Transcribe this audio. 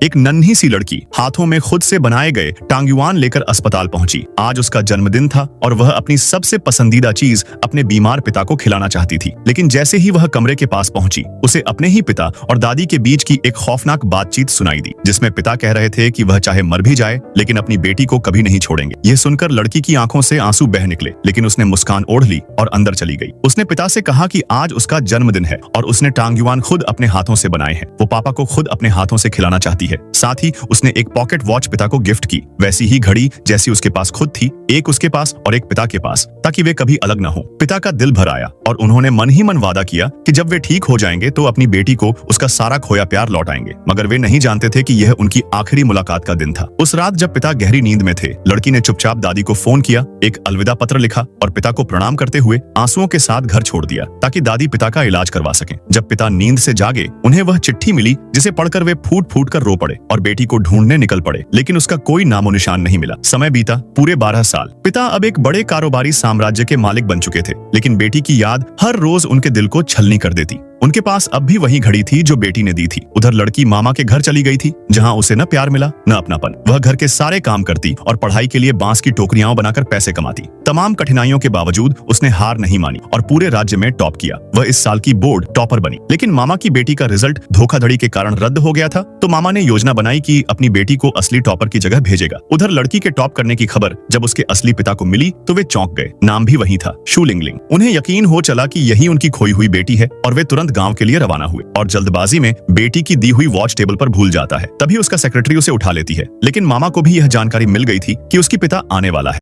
एक नन्ही सी लड़की हाथों में खुद से बनाए गए टांग्युआन लेकर अस्पताल पहुंची। आज उसका जन्मदिन था और वह अपनी सबसे पसंदीदा चीज अपने बीमार पिता को खिलाना चाहती थी। लेकिन जैसे ही वह कमरे के पास पहुंची, उसे अपने ही पिता और दादी के बीच की एक खौफनाक बातचीत सुनाई दी, जिसमें पिता कह रहे थे कि वह चाहे मर भी जाए लेकिन अपनी बेटी को कभी नहीं छोड़ेंगे। यह सुनकर लड़की की आंखों से आंसू बह निकले, लेकिन उसने मुस्कान ओढ़ ली और अंदर चली गई। उसने पिता से कहा कि आज उसका जन्मदिन है और उसने टांग्युआन खुद अपने हाथों से बनाए हैं। वो पापा को खुद अपने हाथों से खिलाना चाहती है। साथ ही उसने एक पॉकेट वॉच पिता को गिफ्ट की, वैसी ही घड़ी जैसी उसके पास खुद थी, एक उसके पास और एक पिता के पास, ताकि वे कभी अलग न हो। पिता का दिल भर आया और उन्होंने मन ही मन वादा किया कि जब वे ठीक हो जाएंगे तो अपनी बेटी को उसका सारा खोया प्यार लौटाएंगे। मगर वे नहीं जानते थे कि यह उनकी आखिरी मुलाकात का दिन था। उस रात जब पिता गहरी नींद में थे, लड़की ने चुपचाप दादी को फोन किया, एक अलविदा पत्र लिखा और पिता को प्रणाम करते हुए आंसुओं के साथ घर छोड़ दिया, ताकि दादी पिता का इलाज करवा सकें। जब पिता नींद से जागे, उन्हें वह चिट्ठी मिली जिसे पढ़कर वे फूट फूट कर रो पड़े और बेटी को ढूंढने निकल पड़े, लेकिन उसका कोई नामो निशान नहीं मिला। समय बीता पूरे 12 साल। पिता अब एक बड़े कारोबारी साम्राज्य के मालिक बन चुके थे, लेकिन बेटी की याद हर रोज उनके दिल को छलनी कर देती। उनके पास अब भी वही घड़ी थी जो बेटी ने दी थी। उधर लड़की मामा के घर चली गई थी, जहां उसे न प्यार मिला न अपनापन। वह घर के सारे काम करती और पढ़ाई के लिए बांस की टोकरियां बनाकर पैसे कमाती। तमाम कठिनाइयों के बावजूद उसने हार नहीं मानी और पूरे राज्य में टॉप किया। वह इस साल की बोर्ड टॉपर बनी। लेकिन मामा की बेटी का रिजल्ट धोखाधड़ी के कारण रद्द हो गया था, तो मामा ने योजना बनाई कि अपनी बेटी को असली टॉपर की जगह भेजेगा। उधर लड़की के टॉप करने की खबर जब उसके असली पिता को मिली तो वे चौंक गए। नाम भी वही था, शू लिंगलिंग। उन्हें यकीन हो चला कि यही उनकी खोई हुई बेटी है और वे तुरंत गांव के लिए रवाना हुए और जल्दबाजी में बेटी की दी हुई वॉच टेबल पर भूल जाता है। तभी उसका सेक्रेटरी उसे उठा लेती है, लेकिन मामा को भी यह जानकारी मिल गई थी कि उसकी पिता आने वाला है।